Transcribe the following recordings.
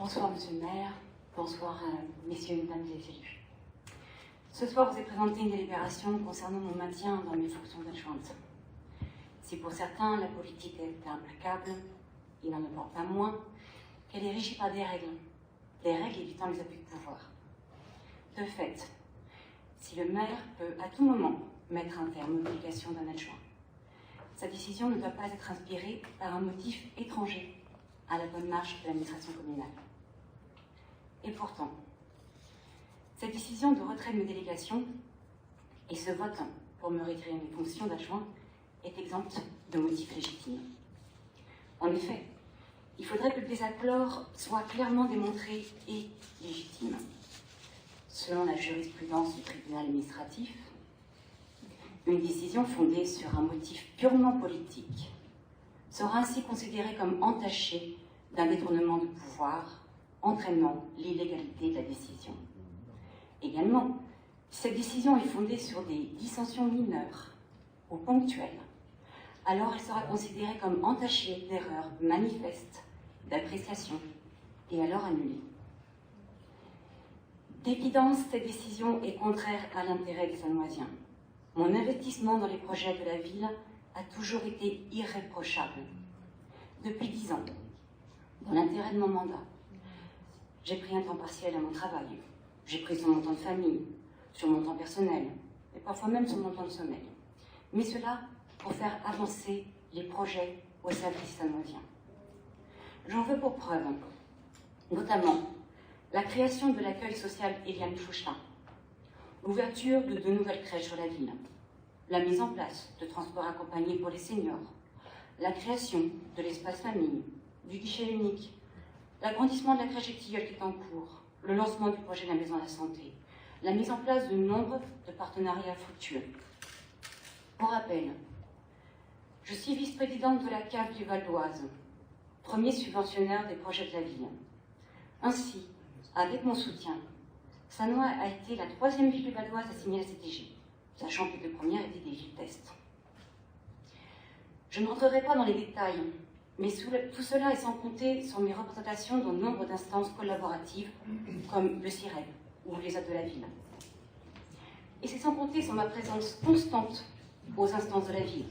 Bonsoir Monsieur le maire, bonsoir messieurs et mesdames les élus. Ce soir, vous est présentée une délibération concernant mon maintien dans mes fonctions d'adjointe. Si pour certains la politique est implacable, il n'en importe pas moins qu'elle est régie par des règles évitant les abus de pouvoir. De fait, si le maire peut à tout moment mettre un terme aux obligations d'un adjoint, sa décision ne doit pas être inspirée par un motif étranger à la bonne marche de l'administration communale. Et pourtant, cette décision de retrait de mes délégations et ce vote pour me retirer mes fonctions d'adjoint est exempte de motifs légitimes. En effet, il faudrait que le désaccord soit clairement démontré et légitime. Selon la jurisprudence du tribunal administratif, une décision fondée sur un motif purement politique sera ainsi considérée comme entachée d'un détournement de pouvoir entraînant l'illégalité de la décision. Également, si cette décision est fondée sur des dissensions mineures ou ponctuelles, alors elle sera considérée comme entachée d'erreurs manifestes d'appréciation et alors annulée. D'évidence, cette décision est contraire à l'intérêt des Sannoisiens. Mon investissement dans les projets de la ville a toujours été irréprochable. Depuis 10 ans, dans l'intérêt de mon mandat, j'ai pris un temps partiel à mon travail. J'ai pris sur mon temps de famille, sur mon temps personnel, et parfois même sur mon temps de sommeil. Mais cela pour faire avancer les projets au service sannoisien. J'en veux pour preuve, notamment, la création de l'accueil social Eliane Fouchelin, l'ouverture de 2 nouvelles crèches sur la ville, la mise en place de transports accompagnés pour les seniors, la création de l'espace famille, du guichet unique, l'agrandissement de la crèche Tilleul qui est en cours, le lancement du projet de la maison de la santé, la mise en place de nombre de partenariats fructueux. Pour rappel, je suis vice-présidente de la CAF du Val d'Oise, premier subventionnaire des projets de la ville. Ainsi, avec mon soutien, Sannois a été la 3e ville du Val d'Oise à signer la CTG, sachant que les 2 premières étaient des villes test. Je ne rentrerai pas dans les détails, mais tout cela est sans compter sur mes représentations dans nombre d'instances collaboratives, comme le CIREB ou les aides de la ville. Et c'est sans compter sur ma présence constante aux instances de la ville.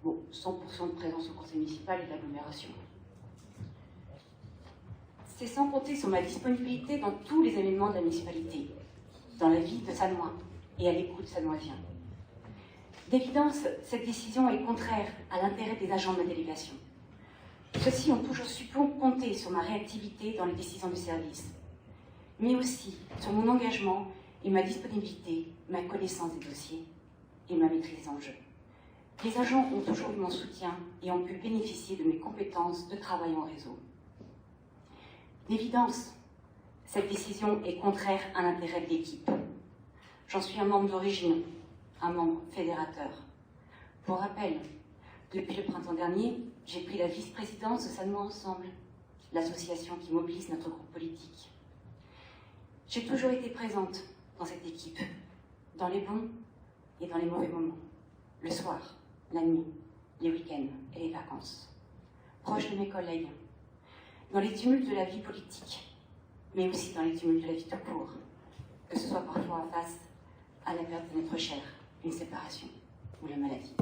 Bon, 100% de présence au conseil municipal et de l'agglomération. C'est sans compter sur ma disponibilité dans tous les événements de la municipalité, dans la vie de Sannois et à l'écoute sannoisien. D'évidence, cette décision est contraire à l'intérêt des agents de ma délégation. Ceux-ci ont toujours su compter sur ma réactivité dans les décisions du service, mais aussi sur mon engagement et ma disponibilité, ma connaissance des dossiers et ma maîtrise des enjeux. Les agents ont toujours eu mon soutien et ont pu bénéficier de mes compétences de travail en réseau. D'évidence, cette décision est contraire à l'intérêt de l'équipe. J'en suis un membre d'origine, un membre fédérateur. Pour rappel, depuis le printemps dernier, j'ai pris la vice-présidence de Sannois Ensemble, l'association qui mobilise notre groupe politique. J'ai toujours été présente dans cette équipe, dans les bons et dans les mauvais moments, le soir, la nuit, les week-ends et les vacances, proche de mes collègues, dans les tumultes de la vie politique, mais aussi dans les tumultes de la vie tout court, que ce soit parfois face à la perte de notre chair, une séparation ou la maladie.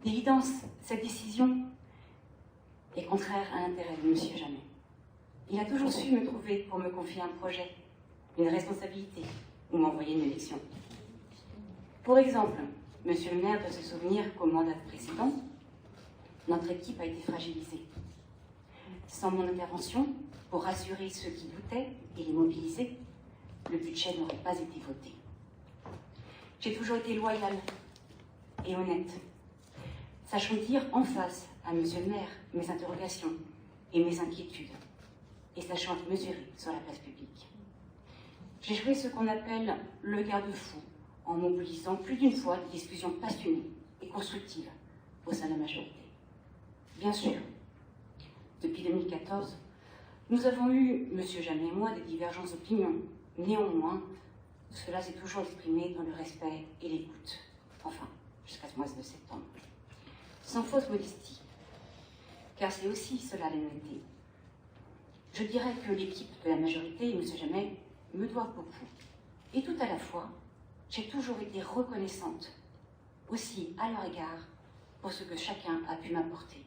D'évidence, cette décision est contraire à l'intérêt de M. Jamet. Il a toujours su me trouver pour me confier un projet, une responsabilité ou m'envoyer une élection. Pour exemple, M. le maire doit se souvenir qu'au mandat précédent, notre équipe a été fragilisée. Sans mon intervention, pour rassurer ceux qui doutaient et les mobiliser, le budget n'aurait pas été voté. J'ai toujours été loyale et honnête, sachant dire en face à M. le maire mes interrogations et mes inquiétudes, et sachant être mesurée sur la place publique. J'ai joué ce qu'on appelle le garde-fou, en mobilisant plus d'une fois des discussions passionnées et constructives au sein de la majorité. Bien sûr, depuis 2014, nous avons eu, M. Jamet et moi, des divergences d'opinion. Néanmoins, cela s'est toujours exprimé dans le respect et l'écoute. Enfin, jusqu'à ce mois de septembre. Sans fausse modestie, car c'est aussi cela l'honnêteté. Je dirais que l'équipe de la majorité, M. Jamais, me doit beaucoup. Et tout à la fois, j'ai toujours été reconnaissante, aussi à leur égard, pour ce que chacun a pu m'apporter.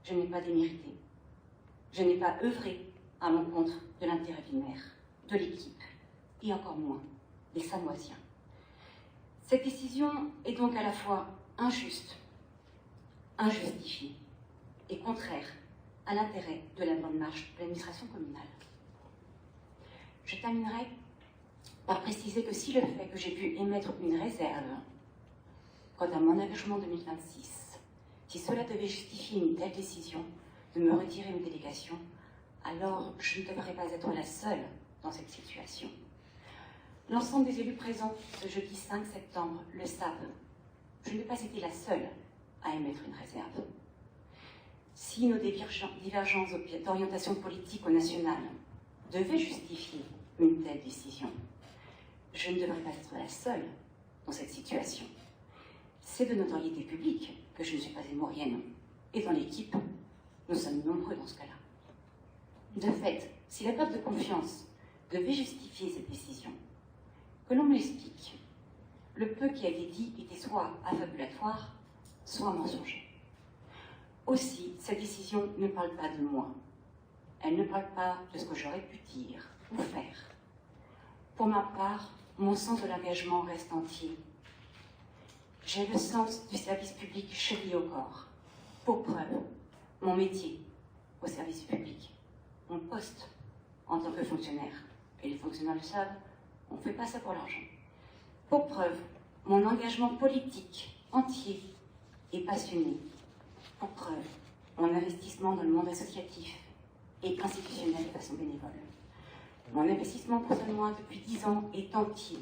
Je n'ai pas démérité. Je n'ai pas œuvré à l'encontre de l'intérêt du maire, de l'équipe, et encore moins des Samoisiens. Cette décision est donc à la fois injuste, injustifiée et contraire à l'intérêt de la bonne marche de l'administration communale. Je terminerai par préciser que si le fait que j'ai pu émettre une réserve quant à mon engagement 2026, si cela devait justifier une telle décision de me retirer une délégation, alors je ne devrais pas être la seule dans cette situation. L'ensemble des élus présents ce jeudi 5 septembre le savent. Je n'ai pas été la seule à émettre une réserve. Si nos divergences d'orientation politique au national devaient justifier une telle décision, je ne devrais pas être la seule dans cette situation. C'est de notoriété publique que je ne suis pas émorienne. Et dans l'équipe, nous sommes nombreux dans ce cas-là. De fait, si la perte de confiance devait justifier cette décision, que l'on m'explique, le peu qui a été dit était soit affabulatoire, soit mensonger. Aussi, cette décision ne parle pas de moi. Elle ne parle pas de ce que j'aurais pu dire ou faire. Pour ma part, mon sens de l'engagement reste entier. J'ai le sens du service public chevillé au corps. Pour preuve, mon métier au service public, mon poste en tant que fonctionnaire. Et les fonctionnaires le savent, on ne fait pas ça pour l'argent. Pour preuve, mon engagement politique entier et passionné. Pour preuve, mon investissement dans le monde associatif et institutionnel de façon bénévole. Mon investissement pour Sanois depuis 10 ans est entier,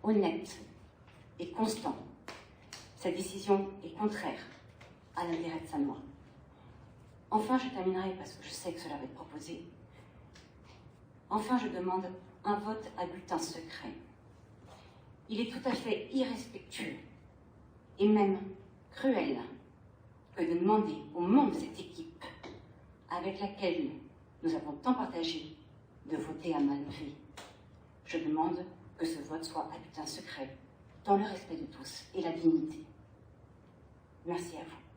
honnête et constant. Cette décision est contraire à l'intérêt de Sanois. Enfin, je terminerai parce que je sais que cela va être proposé. Enfin, je demande un vote à bulletin secret. Il est tout à fait irrespectueux et même cruel que de demander aux membres de cette équipe avec laquelle nous avons tant partagé de voter à main levée. Je demande que ce vote soit à bulletin secret, dans le respect de tous et la dignité. Merci à vous.